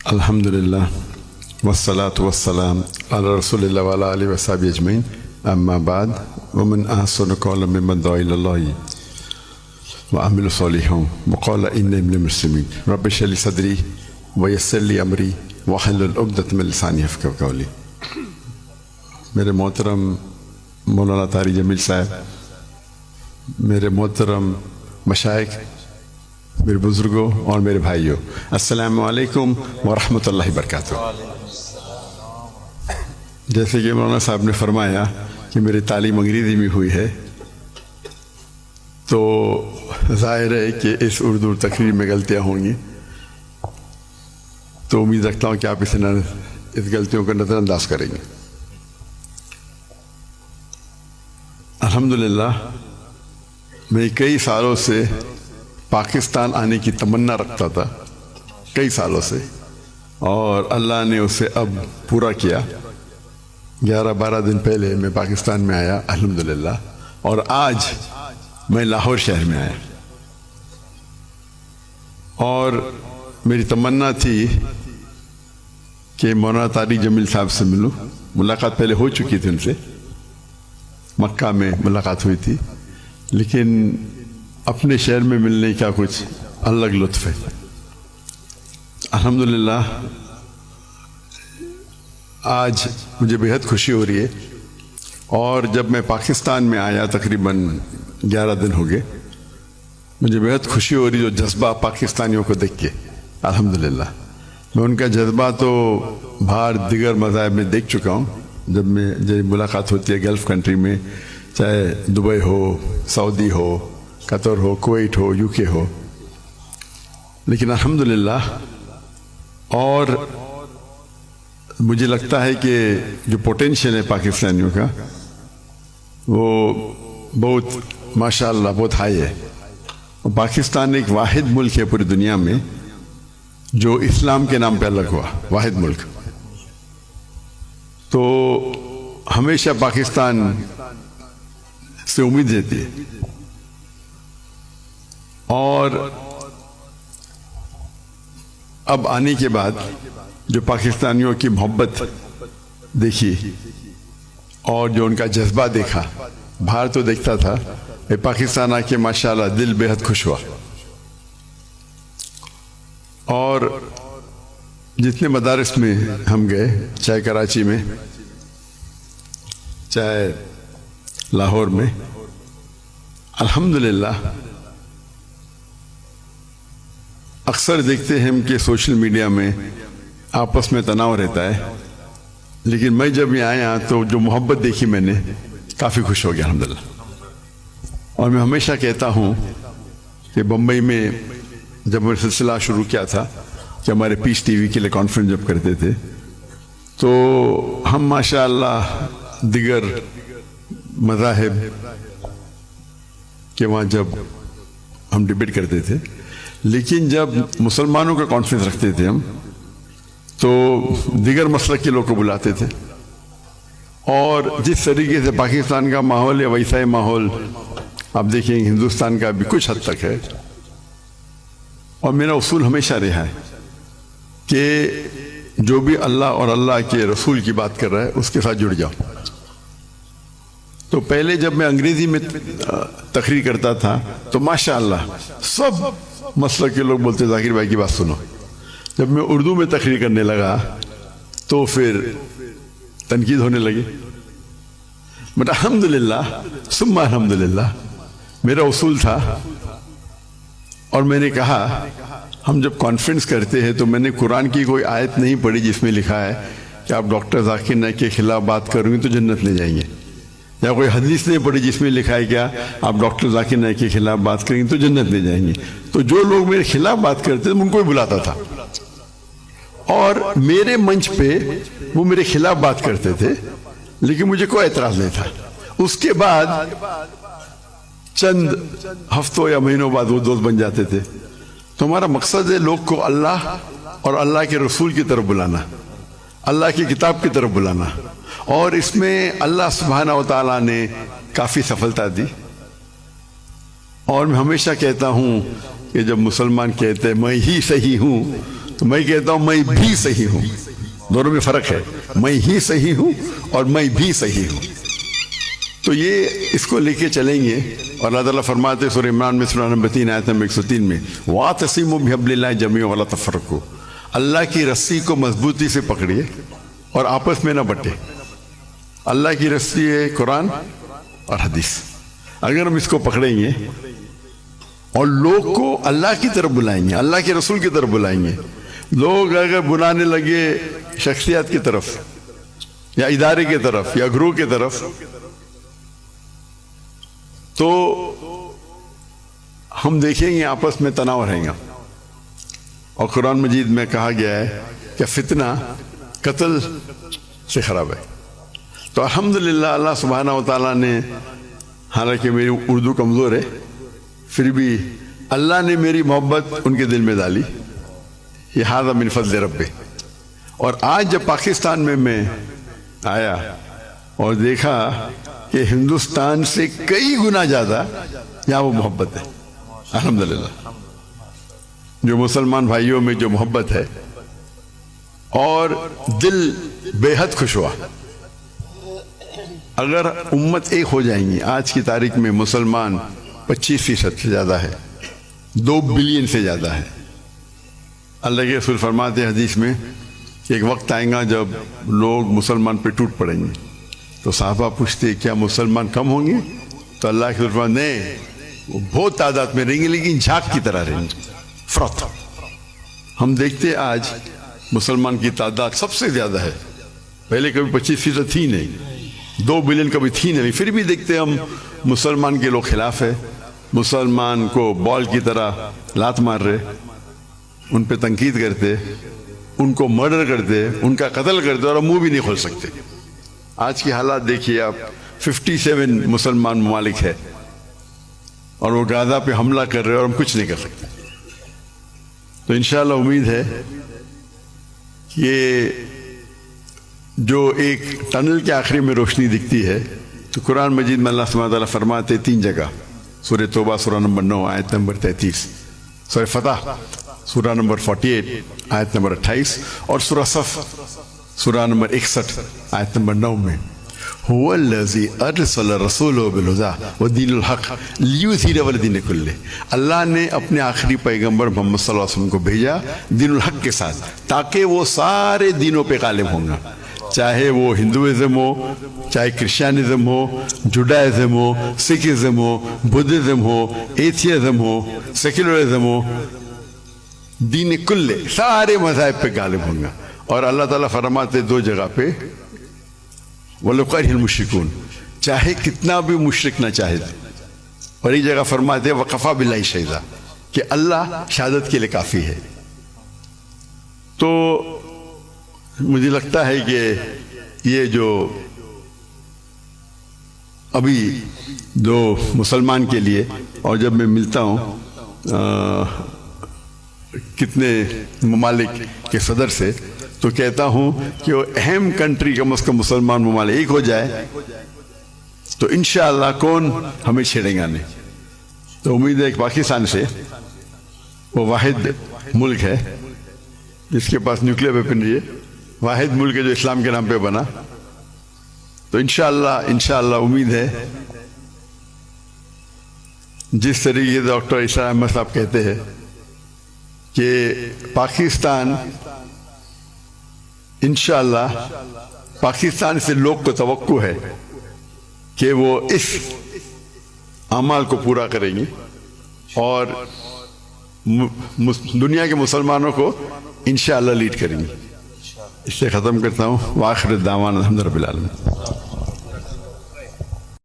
الحمدللہ والصلاة والسلام علی رسول اللہ وعلی آلہ وصحبہ اجمعین اما بعد ومن احسن قولا ممن دعا الی اللہ وعمل صالحا وقال انی من المسلمین رب اشرح لی صدری ویسر لی امری واحلل عقدۃ من لسانی یفقہوا قولی۔ میرے محترم مولانا طاری جمیل صاحب، میرے محترم مشائخ، میرے بزرگوں اور میرے بھائیوں، السلام علیکم ورحمۃ اللہ وبرکاتہ۔ جیسے کہ مولانا صاحب نے فرمایا کہ میری تعلیم انگریزی میں ہوئی ہے، تو ظاہر ہے کہ اس اردو تقریر میں غلطیاں ہوں گی، تو امید رکھتا ہوں کہ آپ اس غلطیوں کو نظر انداز کریں گے۔ الحمدللہ میں کئی سالوں سے پاکستان آنے کی تمنا رکھتا تھا، کئی سالوں سے، اور اللہ نے اسے اب پورا کیا۔ 11-12 دن پہلے میں پاکستان میں آیا الحمدللہ، اور آج میں لاہور شہر میں آیا، اور میری تمنا تھی کہ مولانا طاری جمیل صاحب سے ملوں۔ ملاقات پہلے ہو چکی تھی ان سے، مکہ میں ملاقات ہوئی تھی، لیکن اپنے شہر میں ملنے کا کچھ الگ لطف ہے۔ الحمدللہ آج مجھے بہت خوشی ہو رہی ہے، اور جب میں پاکستان میں آیا تقریباً 11 دن ہو گئے، مجھے بہت خوشی ہو رہی جو جذبہ پاکستانیوں کو دیکھ کے۔ الحمدللہ میں ان کا جذبہ تو باہر دیگر مذاہب میں دیکھ چکا ہوں، جب ملاقات ہوتی ہے گلف کنٹری میں، چاہے Dubai who, Saudi who, Qatar who, Kuwait who, you کے ہو، لیکن الحمدللہ اور مجھے لگتا ہے کہ جو پوٹینشیل ہے پاکستانیوں کا وہ بہت ماشاءاللہ بہت ہائی ہے۔ اور پاکستان ایک واحد ملک ہے پوری دنیا میں جو اسلام کے نام پہ الگ ہوا، واحد ملک۔ تو ہمیشہ پاکستان سے امید رہتی ہے، اور اب آنے کے بعد جو پاکستانیوں کی محبت دیکھی اور جو ان کا جذبہ دیکھا، باہر تو دیکھتا تھا، پاکستان آ کے ماشاءاللہ دل بہت خوش ہوا۔ اور جتنے مدارس میں ہم گئے، چاہے کراچی میں، چاہے لاہور میں، الحمدللہ اکثر دیکھتے ہیں ہم کہ سوشل میڈیا میں آپس میں تناؤ رہتا ہے، لیکن میں جب یہاں آیا تو جو محبت دیکھی میں نے، کافی خوش ہو گیا الحمدللہ۔ اور میں ہمیشہ کہتا ہوں کہ بمبئی میں جب میں سلسلہ شروع کیا تھا کہ ہمارے پیس ٹی وی کے لیے کانفرنس جب کرتے تھے، تو ہم ماشاءاللہ دیگر مذاہب کے وہاں جب ہم ڈبیٹ کرتے تھے، لیکن جب مسلمانوں کا کانفرنس رکھتے تھے ہم، تو دیگر مسلک کے لوگ کو بلاتے تھے، اور جس طریقے سے پاکستان کا ماحول ہے ویسا ہی ماحول آپ دیکھیں ہندوستان کا بھی کچھ حد تک ہے۔ اور میرا اصول ہمیشہ رہا ہے کہ جو بھی اللہ اور اللہ کے رسول کی بات کر رہا ہے اس کے ساتھ جڑ جاؤ۔ تو پہلے جب میں انگریزی میں تقریر کرتا تھا تو ماشاءاللہ سب مسلک کے لوگ بولتے ذاکر بھائی کی بات سنو۔ جب میں اردو میں تقریر کرنے لگا تو پھر تنقید ہونے لگی، بٹ الحمدللہ ثم الحمدللہ میرا اصول تھا، اور میں نے کہا ہم جب کانفرنس کرتے ہیں تو میں نے قرآن کی کوئی آیت نہیں پڑھی جس میں لکھا ہے کہ آپ ڈاکٹر ذاکر نائک کے خلاف بات کریں گے تو جنت لے جائیں گے، یا کوئی حدیث نہیں پڑھی جس میں لکھا ہے کیا آپ ڈاکٹر ذاکر نائک کے خلاف بات کریں گے تو جنت لے جائیں گے۔ تو جو لوگ میرے خلاف بات کرتے تھے ان کو بھی بلاتا تھا، اور میرے منچ پہ وہ میرے خلاف بات کرتے تھے، لیکن مجھے کوئی اعتراض نہیں تھا۔ اس کے بعد چند ہفتوں یا مہینوں بعد وہ دوست بن جاتے تھے۔ تو ہمارا مقصد ہے لوگ کو اللہ اور اللہ کے رسول کی طرف بلانا، اللہ کی کتاب کی طرف بلانا، اور اس میں اللہ سبحانہ و تعالیٰ نے کافی سفلتا دی۔ اور میں ہمیشہ کہتا ہوں کہ جب مسلمان کہتے ہیں میں ہی صحیح ہوں تو میں کہتا ہوں میں بھی صحیح ہوں. دونوں میں فرق ہے, میں ہی صحیح ہوں اور میں بھی صحیح ہوں. تو یہ اس کو لے کے چلیں گے. اور اللہ تعالیٰ فرماتے سورہ عمران میں سورہ نمبر 3 آیت نمبر 103 میں وَاعْتَصِمُوا بِحَبْلِ اللَّهِ جَمِيعًا وَلَا تَفَرَّقُوا, اللہ کی رسی کو مضبوطی سے پکڑیے اور آپس میں نہ بٹے. اللہ کی رسی ہے قرآن اور حدیث. اگر ہم اس کو پکڑیں گے اور لوگ کو اللہ کی طرف بلائیں گے, اللہ کے رسول کی طرف بلائیں گے, لوگ اگر بلانے لگے شخصیات کی طرف یا ادارے کی طرف یا گروہ کی طرف, تو ہم دیکھیں گے آپس میں تناؤ رہیں گا. اور قرآن مجید میں کہا گیا ہے کہ فتنہ قتل سے خراب ہے. تو الحمدللہ اللہ سبحانہ و تعالیٰ نے, حالانکہ میری اردو کمزور ہے پھر بھی اللہ نے میری محبت ان کے دل میں ڈالی. یہ ھذا من فضل رب. اور آج جب پاکستان میں آیا اور دیکھا کہ ہندوستان سے کئی گنا زیادہ یہاں وہ محبت ہے الحمدللہ. جو مسلمان بھائیوں میں جو محبت ہے, اور دل بے حد خوش ہوا. اگر امت ایک ہو جائیں گی, آج کی تاریخ میں مسلمان 25% سے زیادہ ہے, 2 بلین سے زیادہ ہے. اللہ کے رسول فرماتے ہیں حدیث میں کہ ایک وقت آئے گا جب لوگ مسلمان پہ ٹوٹ پڑیں گے. تو صحابہ پوچھتے کیا مسلمان کم ہوں گے؟ تو اللہ کے رسول فرماتے نہیں, وہ بہت تعداد میں رہیں گے لیکن جھاگ کی طرح رہیں گے, فرات. ہم دیکھتے آج مسلمان کی تعداد سب سے زیادہ ہے. پہلے کبھی 25% تھی نہیں, 2 بلین کبھی تھی نہیں, پھر بھی دیکھتے ہم مسلمان کے لوگ خلاف ہے. مسلمان کو بال کی طرح لات مار رہے, ان پہ تنقید کرتے, ان کو مرڈر کرتے, ان کا قتل کرتے, اور ہم منہ بھی نہیں کھول سکتے. آج کی حالات دیکھیے آپ, 57 مسلمان ممالک ہے اور وہ غزہ پہ حملہ کر رہے اور ہم کچھ نہیں کر سکتے. تو انشاءاللہ امید ہے کہ جو ایک ٹنل کے آخری میں روشنی دکھتی ہے, تو قرآن مجید میں اللہ سبحانہ تعالیٰ فرماتے 3 جگہ, سورہ توبہ سورہ نمبر 9 آیت نمبر 33, سورہ فتح سورہ نمبر 48 آیت نمبر 28, اور سورہ صف سورہ نمبر 61 آیت نمبر 9 میں هو الذی ارسل رسولہ بالہدی ودین الحق لیظہرہ علی الدین کلہ. اللہ نے اپنے آخری پیغمبر محمد صلی اللہ علیہ وسلم کو بھیجا دین الحق کے ساتھ, تاکہ وہ سارے دینوں پہ غالب ہوں گا, چاہے وہ ہندوازم ہو, چاہے کرسچینزم ہو, جوڈائزم ہو, سکھزم ہو, بدھزم ہو, ایتھیزم ہو, سیکولرزم ہو, دین کلے سارے مذاہب پہ غالب ہوں گا. اور اللہ تعالیٰ فرماتے 2 جگہ پہ وَلَوْ كَرِهَ الْمُشْرِكُونَ, چاہے کتنا بھی مشرک نہ چاہے. اور ایک جگہ فرماتے وَكَفَى بِاللَّهِ شَهِيدًا, کہ اللہ شہادت کے لیے کافی ہے. تو مجھے لگتا ہے کہ یہ جو ابھی جو مسلمان کے لیے, اور جب میں ملتا ہوں کتنے ممالک کے صدر سے, تو کہتا ہوں کہ وہ اہم کنٹری کم از کم مسلمان ممالک ایک ہو جائے تو انشاءاللہ کون ہمیں چھیڑیں گا نہیں. تو امید ہے کہ پاکستان سے, وہ واحد ملک ہے جس کے پاس نیوکلیر ویپنری ہے, واحد ملک ہے جو اسلام کے نام پہ بنا. تو انشاءاللہ امید ہے جس طریقے سے ڈاکٹر عیسیٰ احمد صاحب کہتے ہیں کہ پاکستان انشاءاللہ پاکستان سے لوگ کو توقع ہے کہ وہ اس اعمال کو پورا کریں گے اور دنیا کے مسلمانوں کو انشاءاللہ لیڈ کریں گے. اس سے ختم کرتا ہوں. وآخر الدعوانا الحمد للہ رب العالمین.